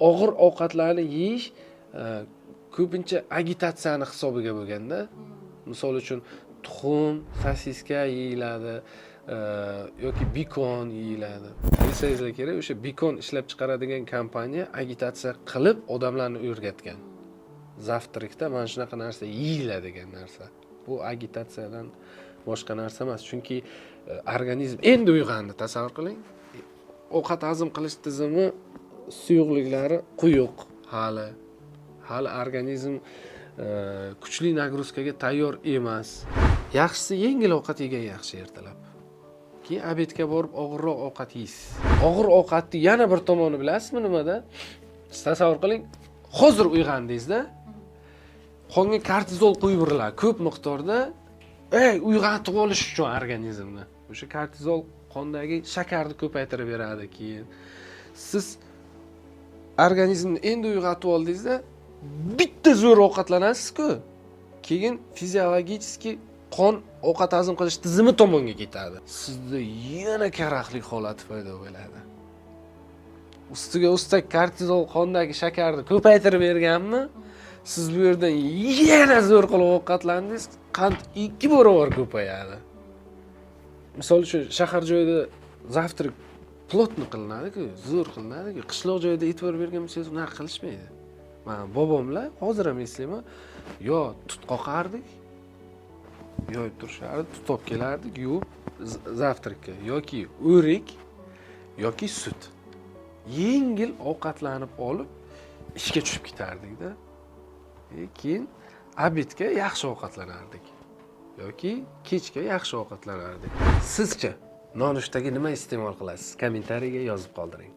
og'ir ovqatlarni yeyish ko'pincha agitatsiyani hisobiga bo'lganda, misol uchun tuxum, sosiska yeyiladi yoki bikon yeyiladi. Bilsangizlar kerak, o'sha bikon ishlab chiqaradigan kompaniya agitatsiya qilib odamlarni o'rgatgan. Zavtrikda mana shunaqa narsa yeyiladigan narsa. Bu agitatsiyadan boshqa narsa emas, chunki organizm endi uyg'ondi, tasavvur qiling. Ovqat hazm qilish tizimi suyuqliklari quyuq hali organizm kuchli nagruzkaga tayyor emas. Yaxshisi yengil ovqat yegan yaxshi ertalab. Keyin obedga borib og'irroq ovqat yeysiz. Og'ir ovqatni yana bir tomoni bilasizmi nimada? Siz tasavvur qiling, hozir uyg'ondingizda qonga kortizol qo'yib yuboriladi ko'p miqdorda, uyg'otib olish uchun organizmni. O'sha kortizol qondagi shakarni ko'paytirib beradi keyin. Siz organizmni endi uyg'otib oldingizda bitta zo'r ovqatlanasiz-ku. Keyin fiziologicheski qon ovqat hazm qilish tizimi tomonga ketadi. Sizda yana karaxtlik holati paydo bo'ladi. Ustiga ustak kortizol qondagi shakarni ko'paytirib berganmi? Siz bu yerdan yana zo'r qilib ovqatlandingiz, qand 2 barobar ko'payadi. Misol uchun shahar joyida zavtrak plotni qilinadi-ku, zo'r qilinadi-ku. Qishloq joyida e'tibor bergan bo'lsangiz, unaqa qilishmaydi. Mana bobomlar hozir ham eslayman, yo tut qoqardik, yoyib turishardi, tut olib kelardik, yuvib zavtrakka yoki o'rik yoki sut. Yengil ovqatlanib olib ishga tushib ketardik-da. Keyin obedga yaxshi ovqatlanardik yoki kechga yaxshi ovqatlanardik. Sizcha nonushtaga nima iste'mol qilasiz? Kommentariyaga yozib qoldiring.